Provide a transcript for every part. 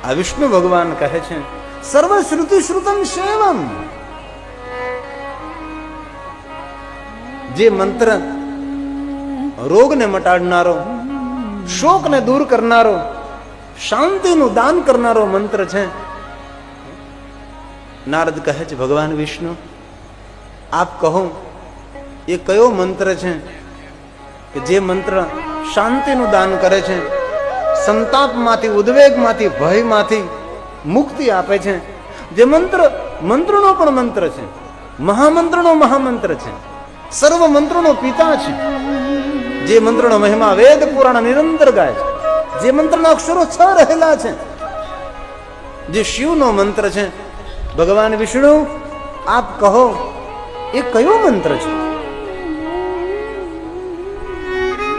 આ વિષ્ણુ ભગવાન કહે છે સર્વ શ્રુતિ શ્રુતમ સેવમ. જે મંત્ર રોગને મટાડનારો, શોકને દૂર કરનારો, શાંતિનું દાન કરનારો મંત્ર છે. નારદ કહે છે ભગવાન વિષ્ણુ આપ કહો એ કયો મંત્ર છે કે જે મંત્ર શાંતિનું દાન કરે છે, સંતાપમાંથી, ઉદ્વેગમાંથી, ભયમાંથી મુક્તિ આપે છે. જે મંત્ર મંત્રનો પણ મંત્ર છે, મહામંત્રનો મહામંત્ર છે, સર્વ મંત્રનો પિતા છે. જે મંત્રનો મહિમા વેદ પુરાણ નિરંતર ગાય છે. જે મંત્રના અક્ષરો 6 રહેલા છે. જે શિવનો મંત્ર છે. ભગવાન વિષ્ણુ આપ કહો એ કયો મંત્ર છે?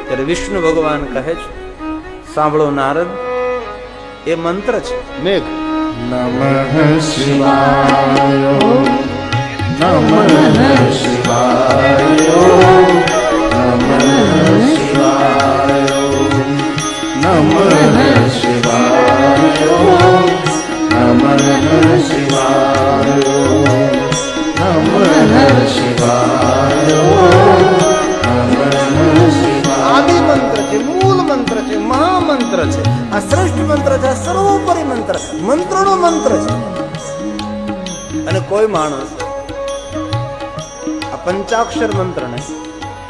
ત્યારે વિષ્ણુ ભગવાન કહે છે સાંભળો નારદ, એ મંત્ર છે મેઘ. નમઃ શિવાય નમઃ શિવાય નમઃ શિવાય નમઃ શિવાય નમઃ શિવાય નમઃ શિવાય. આદિ મંત્ર છે, મૂળ મંત્ર છે, મહામંત્ર છે. આ શ્રેષ્ઠ મંત્ર છે, આ સર્વોપરી મંત્ર, મંત્રનો મંત્ર છે. અને કોઈ માણસ આ પંચાક્ષર મંત્રને,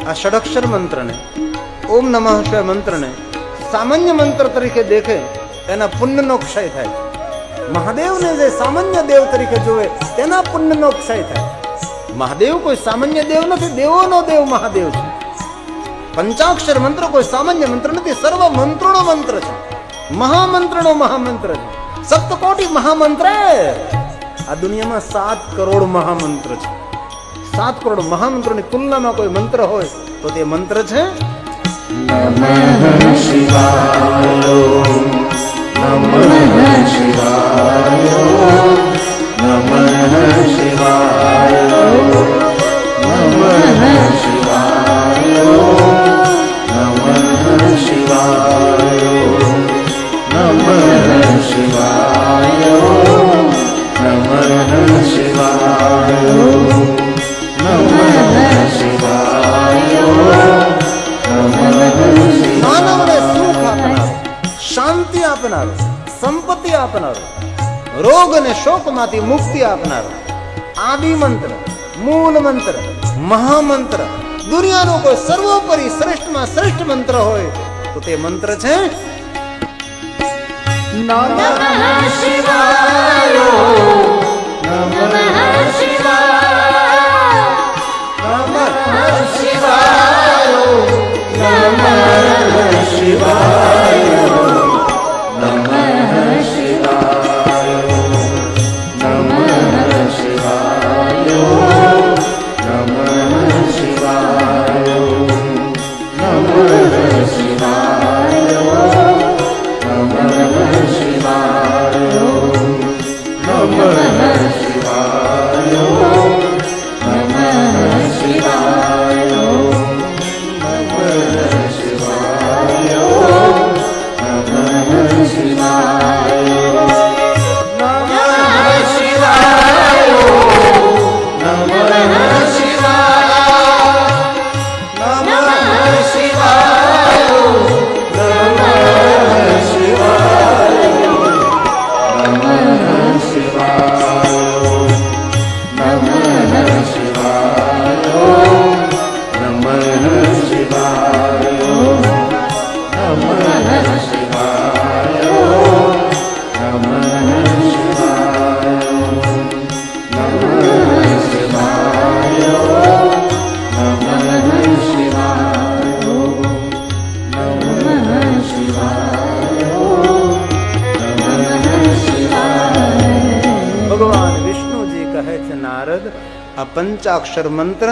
આ ષડક્ષર મંત્રને, ઓમ નમઃ શિવાય મંત્રને સામાન્ય મંત્ર તરીકે દેખે તેના પુણ્યનો ક્ષય થાય છે. મહાદેવને જે સામાન્ય દેવ તરીકે જોવે તેના પુણ્યનો ક્ષય થાય. મહાદેવ કોઈ સામાન્ય દેવ નથી, દેવોનો દેવ મહાદેવ છે. પંચાક્ષર મંત્ર કોઈ સામાન્ય મંત્ર નથી, સર્વ મંત્રોનો મંત્ર છે, મહામંત્રનો મહામંત્ર છે. સપ્તકોટી મહામંત્ર. આ દુનિયામાં 7 કરોડ મહામંત્ર છે. 7 કરોડ મહામંત્રોની તુલનામાં કોઈ મંત્ર હોય તો તે મંત્ર છે નમઃ શિવાય નમઃ શિવાય નમઃ શિવાય નમઃ શિવાય નમઃ શિવાય નમઃ શિવાય નમઃ શિવાય નમઃ શિવાય. માનવને સુખ આપનારો, શાંતિ આપનારો, સંપત્તિ આપનારો, રોગ અને શોકમાંથી મુક્તિ આપનારો આદિ મંત્ર, મૂળ મંત્ર, મહામંત્ર, દુનિયાનો કોઈ સર્વોપરી શ્રેષ્ઠમાં શ્રેષ્ઠ મંત્ર હોય તો તે મંત્ર છે નમઃ શિવાય નમઃ શિવાય નમઃ શિવાય નમઃ શિવાય નમઃ શિવાય નમઃ શિવાય નમઃ શિવાય નમઃ શિવાય નમઃ શિવાય નમઃ શિવાય નમઃ શિવાય આ પંચાક્ષર મંત્ર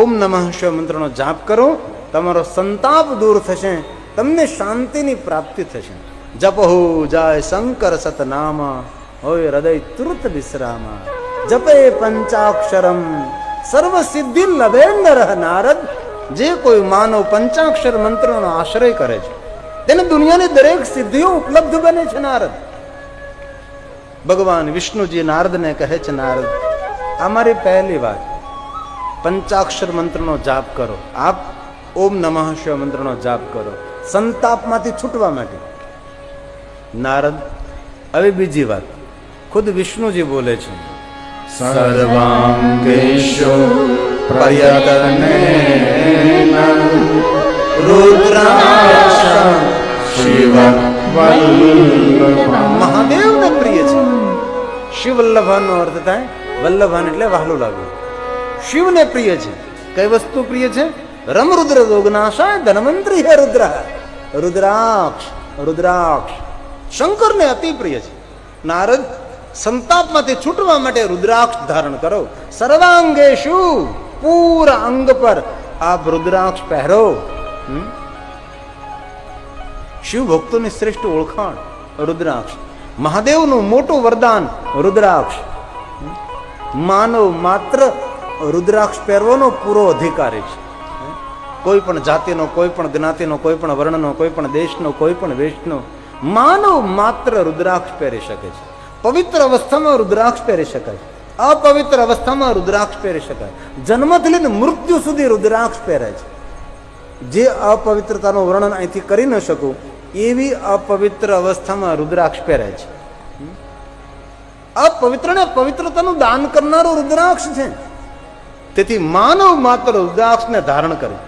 ઓમ નમઃ શિવાય મંત્રનો જાપ કરો, તમારો સંતાપ દૂર થશે, તમને શાંતિની પ્રાપ્તિ થશે. જપહુ જાય શંકર સતનામા, હોય હૃદય તુરત વિશ્રામા. જપે પંચાક્ષરમ સર્વ સિદ્ધિ લભે નર. નારદ, જે કોઈ માનવ પંચાક્ષર મંત્રનો આશ્રય કરે છે તેને દુનિયાની દરેક સિદ્ધિઓ ઉપલબ્ધ બને છે. નારદ, ભગવાન વિષ્ણુજી નારદને કહે છે, નારદ આ મારી પહેલી વાત, પંચાક્ષર મંત્રનો જાપ કરો. આપ ઓમ નમઃ શિવાય મંત્રનો જાપ કરો સંતાપમાંથી છૂટવા માટે. નારદ હવે બીજી વાત, ખુદ વિષ્ણુજી બોલે છે, સર્વાંગેષુ પ્રયત્નેન રુદ્રાક્ષ શિવ વલ્લભ. મહાદેવને પ્રિય છે. શિવ વલ્લભાનો અર્થ થાય વલ્લભાન એટલે વહાલું લાગવું. શિવને પ્રિય છે. કઈ વસ્તુ પ્રિય છે? રમ રુદ્ર રોગનાશાય ધનવંતરી હે રુદ્ર. રુદ્રાક્ષ રુદ્રાક્ષ શંકરને અતિ પ્રિય છે. નારદ સંતાપમાંથી છૂટવા માટે રુદ્રાક્ષ ધારણ કરો. સર્વાંગેશુ પૂરા અંગ પર આપ રુદ્રાક્ષ પહેરો. શિવ ભક્તોની શ્રેષ્ઠ ઓળખાણ રુદ્રાક્ષ. મહાદેવનું મોટું વરદાન રુદ્રાક્ષ. માનવ માત્ર રુદ્રાક્ષ પહેરવાનો પૂરો અધિકારી છે. કોઈ પણ જાતિનો, કોઈ પણ જ્ઞાતિનો, કોઈ પણ વર્ણનો, કોઈ પણ દેશનો, કોઈ પણ વેશનો માનવ માત્ર રુદ્રાક્ષ પહેરી શકે છે. પવિત્ર અવસ્થામાં રુદ્રાક્ષ પહેરી શકાય, અપવિત્ર અવસ્થામાં રુદ્રાક્ષ પહેરી શકાય. જન્મથી લઈને મૃત્યુ સુધી રુદ્રાક્ષ પહેરે છે. જે અપવિત્રતાનું વર્ણન અહીંથી કરી ન શકું એવી અપવિત્ર અવસ્થામાં રુદ્રાક્ષ પહેરે છે. અપવિત્રને પવિત્રતાનું દાન કરનારો રુદ્રાક્ષ છે. તેથી માનવ માત્ર રુદ્રાક્ષને ધારણ કરે.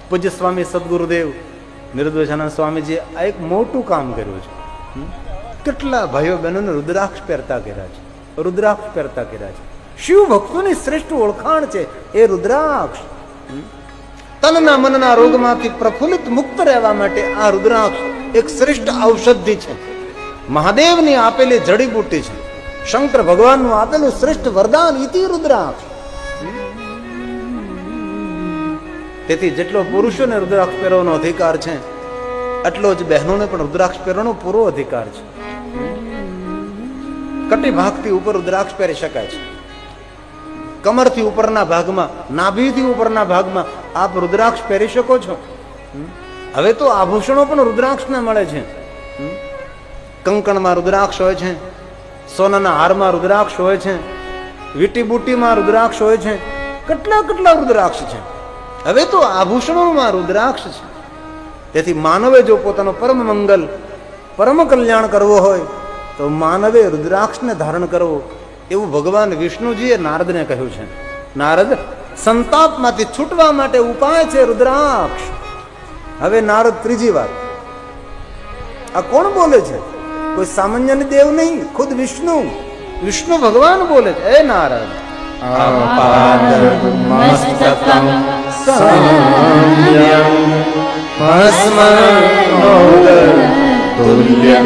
પૂજ્ય સ્વામી સદગુરુદેવ નિરુદ્વેશાનંદ સ્વામીજી આ એક મોટું કામ કર્યું છે. કેટલા ભાઈઓ બહેનોને રુદ્રાક્ષ પહેરતા કર્યા છે, રુદ્રાક્ષ પહેરતા કર્યા છે. શિવ ભક્તોની શ્રેષ્ઠ ઓળખાણ છે એ રુદ્રાક્ષ. તનના મનના રોગમાંથી પ્રફુલ્લિત મુક્ત રહેવા માટે આ રુદ્રાક્ષ એક શ્રેષ્ઠ ઔષધિ છે. મહાદેવની આપેલી જડીબુટી છે. શંકર ભગવાનનું આપેલું શ્રેષ્ઠ વરદાન ઇતિ રુદ્રાક્ષ. તેથી જેટલો પુરુષોને રુદ્રાક્ષ પહેરવાનો અધિકાર છે એટલો જ બહેનોને પણ રુદ્રાક્ષ પહેરવાનો પૂરો અધિકાર છે. કટી ભાગથી ઉપર રુદ્રાક્ષ પહેરી શકાય છે. કમરથી ઉપરના ભાગમાં, નાભીથી ઉપરના ભાગમાં આપ રુદ્રાક્ષ પહેરી શકો છો. હવે તો આભૂષણો પણ રુદ્રાક્ષને મળે છે. કંકણમાં રુદ્રાક્ષ હોય છે, સોનાના હારમાં રુદ્રાક્ષ હોય છે, વીટી બુટીમાં રુદ્રાક્ષ હોય છે. કેટલા કેટલા રુદ્રાક્ષ છે. હવે તો આભૂષણોમાં રુદ્રાક્ષ છે. તેથી માનવે જો પોતાનો પરમ મંગલ, પરમ કલ્યાણ કરવો હોય તો માનવે રુદ્રાક્ષને ધારણ કરવો એવું ભગવાન વિષ્ણુજીએ નારદને કહ્યું છે. નારદ સંતાપમાંથી છૂટવા માટે ઉપાય છે રુદ્રાક્ષ. હવે નારદ ત્રીજી વાત, આ કોણ બોલે છે? કોઈ સામાન્ય દેવ નહીં, ખુદ વિષ્ણુ. વિષ્ણુ ભગવાન બોલે છે. એ નારદ આપાદ મસ્તકં સંયમ ભસ્મનોદ તુલ્ય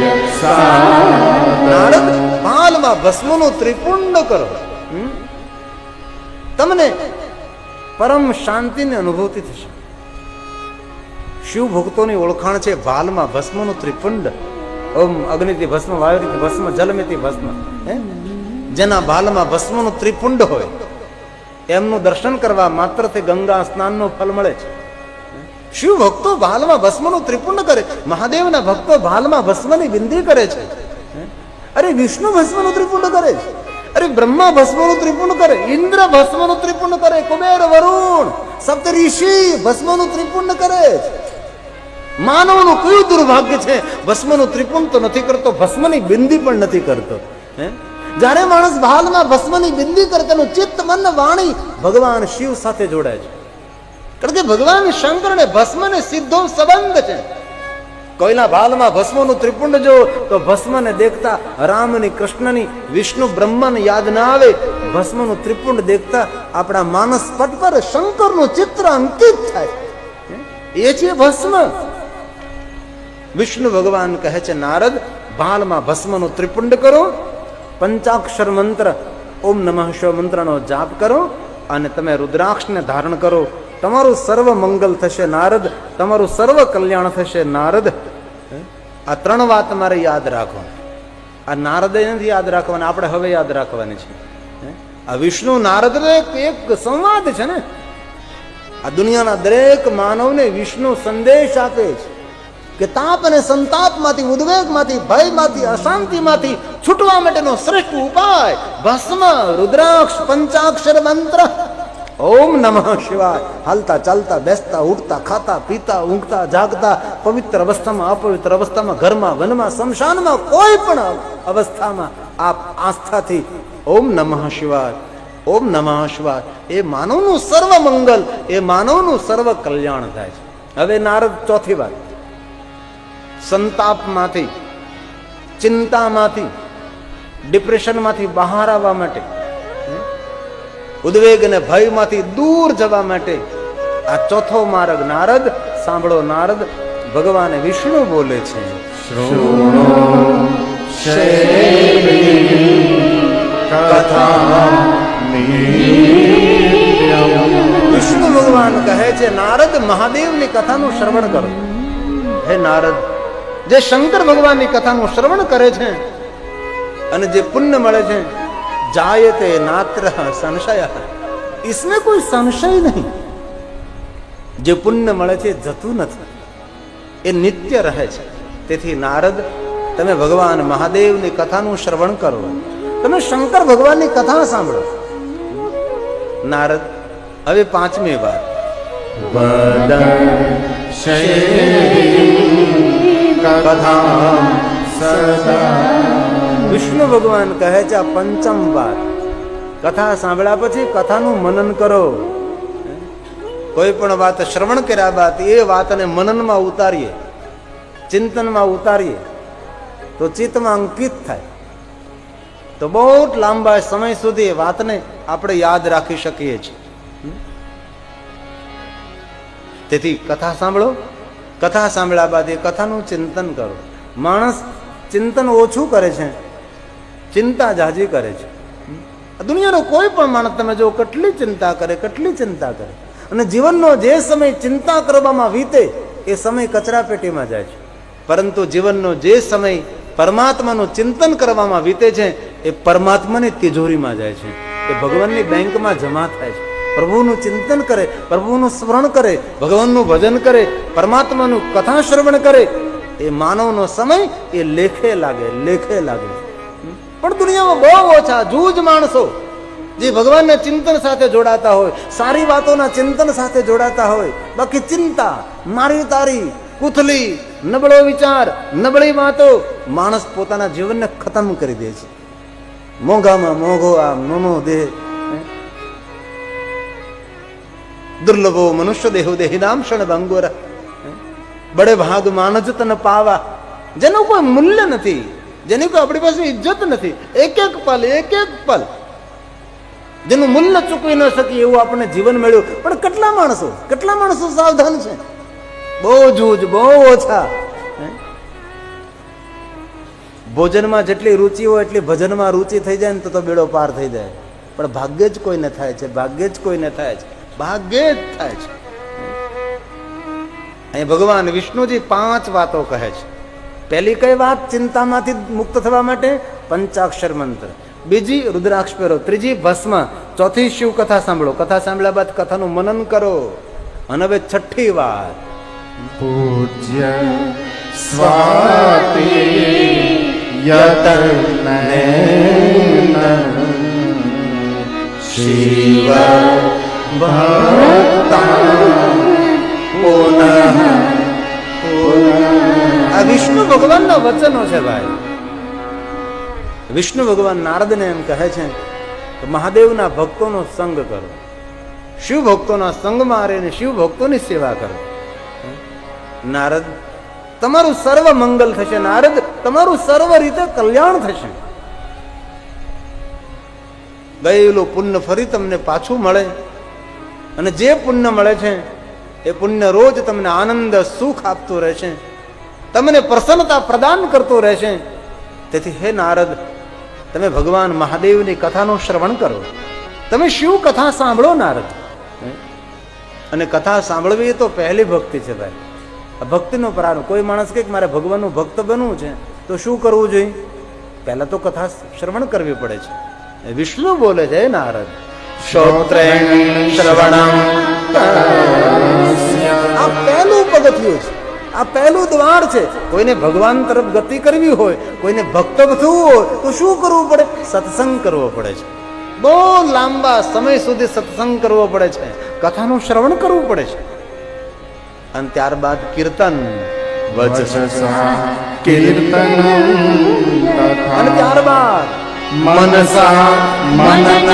નારદ ભાલમાં ભસ્મનું ત્રિપુંડ કરો. તમને પરમ શાંતિની અનુભૂતિ થશે. શિવ ભક્તોની ઓળખાણ છે ભાલમાં ભસ્મનું ત્રિપુંડ. ઓમ અગ્નિથી ભસ્મ, વાયુથી ભસ્મ, જલમેથી ભસ્મ. જેના ભાલમાં ભસ્મનું ત્રિપુંડ હોય એમનું દર્શન કરવા માત્રથી ગંગા સ્નાનનું ફળ મળે છે. શિવ ભક્તો ભાલમાં ભસ્મનું ત્રિપુંડ કરે. મહાદેવના ભક્તો ભાલમાં ભસ્મની બિંદી કરે છે. અરે વિષ્ણુ ભસ્મનું ત્રિપુંડ કરે છે. અરે બ્રહ્મા ભસ્મનું ત્રિપુંડ કરે, ઇન્દ્ર ભસ્મનું ત્રિપુંડ કરે, કુબેર વરુણ સપ્ત ઋષિ ભસ્મનું ત્રિપુંડ કરે છે. માનવનું કયું દુર્ભાગ્ય છે ભસ્મનું ત્રિપુંડ તો નથી કરતો, ભસ્મની બિંદી પણ નથી કરતો. જ્યારે માણસ ભાલમાં ભસ્મની બિંદી કરે તેનું ચિત્ત, મન, વાણી ભગવાન શિવ સાથે જોડાય છે. કારણ કે ભગવાન શંકર ને ભસ્મને સીધો સંબંધ છે. કોઈના ભાલમાં ભસ્મનું ત્રિપુંડ જો તો ભસ્મને દેખતા રામની, કૃષ્ણની, વિષ્ણુ, બ્રહ્માને યાદ ના આવે. ભસ્મનું ત્રિપુંડ દેખતા આપણા માનસ પટ પર શંકરનું ચિત્ર અંકિત થાય. એ છે ભસ્મ. વિષ્ણુ ભગવાન કહે છે નારદ ભાલમાં ભસ્મનું ત્રિપુંડ કરો, પંચાક્ષર મંત્ર ઓમ નમઃ શિવાય મંત્રનો જાપ કરો અને તમે રુદ્રાક્ષને ધારણ કરો. તમારું સર્વ મંગલ થશે નારદ, તમારું સર્વ કલ્યાણ થશે નારદ. આ ત્રણ વાત મારે યાદ રાખો. આ નારદે નથી યાદ રાખવાની, આપણે હવે યાદ રાખવાની છે. આ વિષ્ણુ નારદ એક સંવાદ છે ને. આ દુનિયાના દરેક માનવને વિષ્ણુ સંદેશ આપે છે. કે તાપ અને સંતાપમાંથી, ઉદ્વેગમાંથી, ભયમાંથી, અશાંતિમાંથી છૂટવા માટેનો શ્રેષ્ઠ ઉપાય ભસ્મ, રુદ્રાક્ષ, પંચાક્ષર મંત્ર. ઓમ નમઃ શિવાય. હાલતા ચાલતા, બેસતા, ઉઠતા, ખાતા, પીતા, ઊંઘતા, જાગતા, પવિત્ર અવસ્થામાં, અપવિત્ર અવસ્થામાં, ઘરમાં, વનમાં, શમશાનમાં, કોઈ પણ અવસ્થામાં આપ આસ્થાથી ઓમ નમઃ શિવાય, ઓમ નમઃ શિવાય. એ માનવનું સર્વ મંગલ, એ માનવનું સર્વ કલ્યાણ થાય છે. હવે નારદ ચોથી વાત, સંતાપમાંથી, ચિંતામાંથી, ડિપ્રેશનમાંથી બહાર આવવા માટે, ઉદ્વેગ અને ભયમાંથી દૂર જવા માટે આ ચોથો માર્ગ નારદ સાંભળો. નારદ ભગવાન વિષ્ણુ બોલે છે, વિષ્ણુ ભગવાન કહે છે નારદ મહાદેવની કથાનું શ્રવણ કરો. હે નારદ, જે શંકર ભગવાનની કથાનું શ્રવણ કરે છે અને જે પુણ્ય મળે છે, જાયતે નાત્ર સંશય, इसमें कोई સંશય નહીં. જે પુણ્ય મળે છે જતું નથી, એ નિત્ય રહે છે. તેથી નારદ, તમે ભગવાન મહાદેવની કથાનું શ્રવણ કરો, તમે શંકર ભગવાનની કથા સાંભળો. નારદ, હવે પાંચમી વાત, વિષ્ણુ ભગવાન કહે છે આ પંચમ વાત. કથા સાંભળ્યા પછી કથાનું મનન કરો. કોઈ પણ વાત શ્રવણ કર્યા બાદ એ વાતને મનનમાં ઉતારીએ, ચિંતનમાં ઉતારીએ તો ચિત્તમાં અંકિત થાય, તો બહુ લાંબા સમય સુધી એ વાતને આપણે યાદ રાખી શકીએ છીએ. તેથી કથા સાંભળો. કથા સાંભળ્યા બાદ એ કથાનું ચિંતન કરો. માણસ ચિંતન ઓછું કરે છે, ચિંતા જાજી કરે છે. દુનિયાનો કોઈ પણ માણસ તમે જો કેટલી ચિંતા કરે, કેટલી ચિંતા કરે, અને જીવનનો જે સમય ચિંતા કરવામાં વીતે એ સમય કચરા પેટીમાં જાય છે. પરંતુ જીવનનો જે સમય પરમાત્માનું ચિંતન કરવામાં વીતે છે એ પરમાત્માની તિજોરીમાં જાય છે, એ ભગવાનની બેંકમાં જમા થાય છે. પ્રભુનું ચિંતન કરે, પ્રભુનું સ્મરણ કરે, ભગવાનનું ભજન કરે, પરમાત્માનું કથા શ્રવણ કરે, એ માનવનો સમય એ લેખે લાગે, લેખે લાગે. પણ દુનિયામાં બહુ ઓછા જૂજ માણસો જે ભગવાનના ચિંતન સાથે જોડાતા હોય, સારી વાતોના ચિંતન સાથે જોડાતા હોય. બાકી ચિંતા, મારી તારી, કુથલી, નબળો વિચાર, નબળી વાતો માણસ પોતાના જીવનને ખતમ કરી દે છે. મોંઘામાં મોંઘો આ નોનો દેહ, દુર્લભો મનુષ્ય દેહો દેહિનામ ક્ષણ ભંગોર, બડે ભાગ માનજ તન પાવા, જેનું કોઈ મૂલ્ય નથી, જેની કોઈ આપણી પાસે ઇજ્જત નથી. એક એક પલ, એક એક પલ જેનું મૂલ્ય ચૂકવી ન શકીએ એવું આપણને જીવન મળ્યું. પણ કેટલા માણસો સાવધાન છે? બહુ જૂજ, બહુ ઓછા. ભોજનમાં જેટલી રુચિ હોય એટલી ભજનમાં રુચિ થઈ જાય ને તો બેડો પાર થઈ જાય. પણ ભાગ્યે જ કોઈને થાય છે, ભાગ્યે જ કોઈને થાય છે, ભાગ્યે જ થાય છે. અહીં ભગવાન વિષ્ણુજી 5 વાતો કહે છે. પહેલી કઈ વાત? ચિંતામાંથી મુક્ત થવા માટે પંચાક્ષર મંત્ર. બીજી રુદ્રાક્ષ પહેરો. ત્રીજી ભસ્મ. ચોથી શિવ કથા સાંભળો. કથા સાંભળ્યા બાદ કથાનું મનન કરો. અને હવે છઠ્ઠી વાત, પૂજ્ય સ્વાતિ યતનેન શિવ ભક્તા પુનઃ. આ વિષ્ણુ ભગવાનના વચનો છે ભાઈ. વિષ્ણુ ભગવાન નારદને એમ કહે છે કે મહાદેવના ભક્તોનો સંગ કરો, શિવ ભક્તોના સંગમાં રહીને શિવ ભક્તોની સેવા કરો. નારદ, તમારું સર્વ મંગલ થશે. નારદ, તમારું સર્વ રીતે કલ્યાણ થશે. ગયેલું પુણ્ય ફરી તમને પાછું મળે, અને જે પુણ્ય મળે છે એ પુણ્ય રોજ તમને આનંદ, સુખ આપતું રહેશે, તમને પ્રસન્નતા પ્રદાન કરતું રહેશે. તેથી હે નારદ, તમે ભગવાન મહાદેવની કથાનું શ્રવણ કરો, તમે શિવ કથા સાંભળો. નારદ, અને કથા સાંભળવી એ તો પહેલી ભક્તિ છે ભાઈ. ભક્તિનો પ્રારંભ. કોઈ માણસ કે મારે ભગવાનનું ભક્ત બનવું છે તો શું કરવું જોઈએ? પહેલા તો કથા શ્રવણ કરવી પડે છે. વિષ્ણુ બોલે છે, નારદ, શ્રોત્રેણ શ્રવણમ. આ પહેલું પગથિયું છે. આ પહેલું દ્વાર છે. કોઈને ભગવાન તરફ ગતિ કરવી હોય, કોઈને ભક્ત થવું હોય તો શું કરવું પડે? સત્સંગ કરવો પડે છે. બહુ લાંબા સમય સુધી સત્સંગ કરવો પડે છે, કથાનું શ્રવણ કરવું પડે છે. અને ત્યારબાદ કીર્તન, વચસા કીર્તન અને ત્યારબાદ મનસા મનન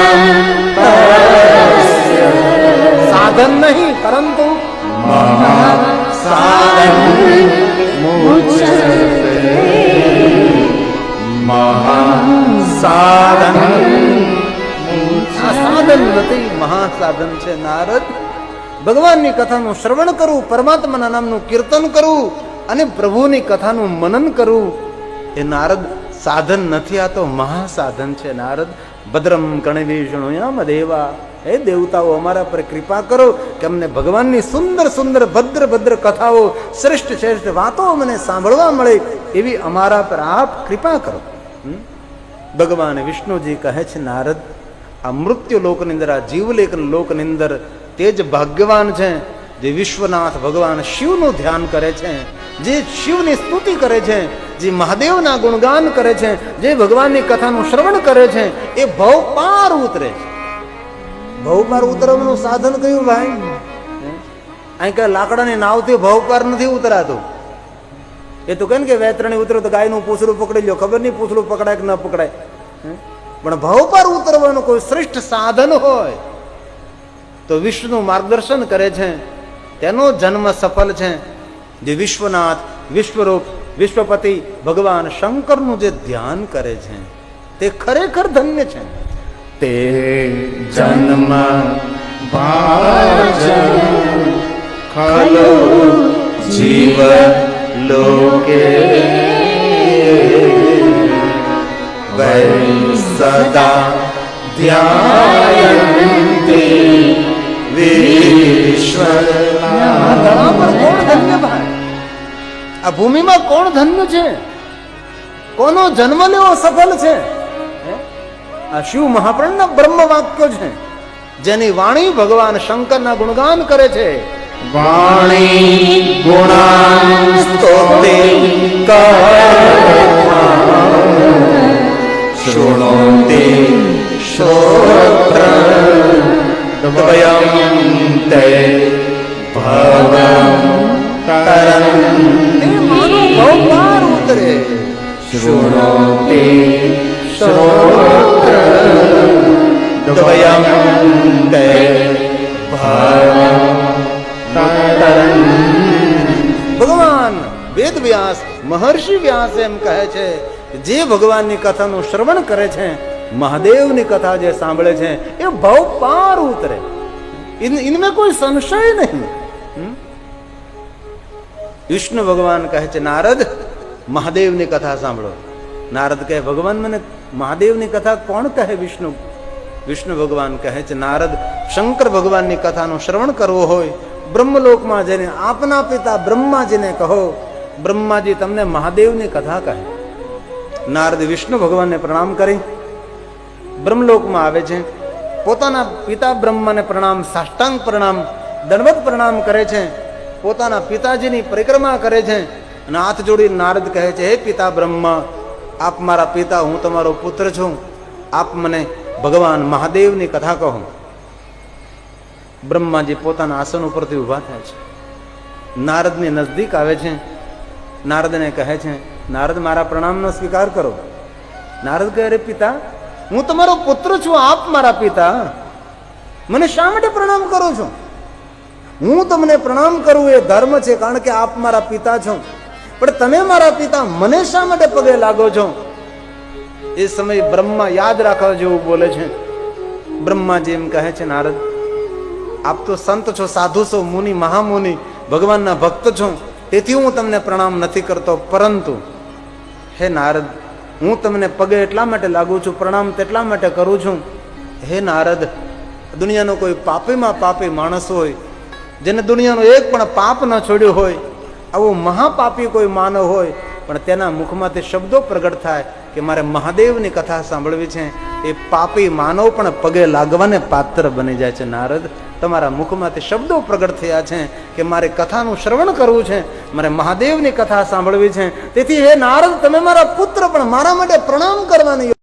સાધન નહીં પરંતુ સાધન સાધન. આ સાધન નથી, મહાસાધન છે. નારદ, ભગવાનની કથાનું શ્રવણ કરવું, પરમાત્માના નામનું કીર્તન કરવું અને પ્રભુની કથાનું મનન કરવું એ નારદ સાધન નથી, આ તો મહાસાધન છે. નારદ, ભદ્રમ કર્ણિભિઃ શૃણુયામ દેવા. હે દેવતાઓ, અમારા પર કૃપા કરો કે અમને ભગવાનની સુંદર સુંદર ભદ્ર ભદ્ર કથાઓ, શ્રેષ્ઠ શ્રેષ્ઠ વાતો અમને સાંભળવા મળે એવી અમારા પર આપ કૃપા કરો. ભગવાન વિષ્ણુજી કહે છે, નારદ, આ મૃત્યુ લોકની અંદર, આ જીવલેખ લોકની અંદર તે જ ભાગ્યવાન છે જે વિશ્વનાથ ભગવાન શિવનું ધ્યાન કરે છે, જે શિવની સ્તુતિ કરે છે, જે મહાદેવના ગુણગાન કરે છે, જે ભગવાનની કથાનું શ્રવણ કરે છે, એ ભવ પાર ઉતરે છે. ભવ પાર ઉતરવાનું સાધન કયું ભાઈ? અહીં કઈ લાકડાની નાવથી ભવ પાર નથી ઉતરાતું. એ તો કહે ને કે વેતરણી ઉતરો તો ગાયનું પૂછડું પકડી લો, ખબર નહીં પૂછડું પકડાય કે ન પકડાય. પણ ભવ પાર ઉતરવાનું કોઈ શ્રેષ્ઠ સાધન હોય તો વિષ્ણુ માર્ગદર્શન કરે છે, તેનો જન્મ સફળ છે. જે વિશ્વનાથ, વિશ્વરૂપ, વિશ્વપતિ ભગવાન શંકરનું જે ધ્યાન કરે છે તે ખરેખર ધન્ય છે. તે જન્મ ભાજન ખલો જીવ લોકે વૈ સદા ધ્યાયન્તે આ ભૂમિમાં કોણ ધન્ય છે? કોનો જન્મ લેવો સફળ છે? આ શિવ મહાપ્રાણના બ્રહ્મ વાક્યો છે, જેની વાણી ભગવાન શંકરના ગુણગાન કરે છે. વાણી ગુણાન સ્તોતે શૃણોતે શ્રોત્ર દ્વયં તે ભવં તરં ઉતરે. શૃણોતે શ્રોત્ર દ્વયં તે ભવં તરં. ભગવાન વેદ વ્યાસ, મહર્ષિ વ્યાસ એમ કહે છે કે જે ભગવાનની કથાનું શ્રવણ કરે છે, મહાદેવની કથા જે સાંભળે છે, એ ભવ પાર ઉતરે. ઇનમે કોઈ સંશય નહીં. વિષ્ણુ ભગવાન કહે છે, નારદ, મહાદેવની કથા સાંભળો. નારદ કહે, ભગવાન, મને મહાદેવની કથા કોણ કહે? વિષ્ણુ ભગવાન કહે છે, નારદ, શંકર ભગવાનની કથાનું શ્રવણ કરવું હોય, બ્રહ્મલોકમાં જઈને આપના પિતા બ્રહ્માજીને કહો, બ્રહ્માજી તમને મહાદેવની કથા કહે. નારદ વિષ્ણુ ભગવાનને પ્રણામ કરી બ્રહ્મલોકમાં આવે છે. પોતાના પિતા બ્રહ્માને પ્રણામ, સાષ્ટાંગ પ્રણામ, દંડવત પ્રણામ કરે છે. પોતાના પિતાજીની પરિક્રમા કરે છે અને હાથ જોડી નારદ કહે છે, હે પિતા બ્રહ્મા, આપ મારા પિતા, હું તમારો પુત્ર છું, આપ મને ભગવાન મહાદેવની કથા કહો. બ્રહ્માજી પોતાના આસન ઉપરથી ઉભા થાય છે, નારદની નજદીક આવે છે. નારદને કહે છે, નારદ, મારા પ્રણામનો સ્વીકાર કરો. નારદ કહે, અરે પિતા, હું તમારો પુત્ર છું, આપ મારા પિતા, મને શા માટે પ્રણામ કરો છો? હું તમને પ્રણામ કરું એ ધર્મ છે, કારણ કે આપ મારા પિતા છો. પણ તમે મારા પિતા, મને શા માટે પગે લાગો છો? એ સમયે બ્રહ્મા યાદ રાખવા જેવું બોલે છે. બ્રહ્માજી એમ કહે છે, નારદ, આપ તો સંત છો, સાધુ છો, મુનિ, મહામુનિ, ભગવાનના ભક્ત છો, તેથી હું તમને પ્રણામ નથી કરતો. પરંતુ હે નારદ, હું તમને પગે એટલા માટે લાગુ છું, પ્રણામ તેટલા માટે કરું છું. હે નારદ, દુનિયાનો કોઈ પાપીમાં પાપી માણસ હોય, જેને દુનિયાનું એક પણ પાપ ન છોડ્યું હોય, આવો મહાપાપી કોઈ માનવ હોય, પણ તેના મુખમાંથી શબ્દો પ્રગટ થાય કે મારે મહાદેવની કથા સાંભળવી છે, એ પાપી માનવ પણ પગે લાગવાને પાત્ર બની જાય છે. નારદ, તમારા મુખમાંથી શબ્દો પ્રગટ થયા છે કે મારે કથાનું શ્રવણ કરવું છે, મારે મહાદેવની કથા સાંભળવી છે. તેથી હે નારદ, તમે મારા પુત્ર, પણ મારા માટે પ્રણામ કરવાની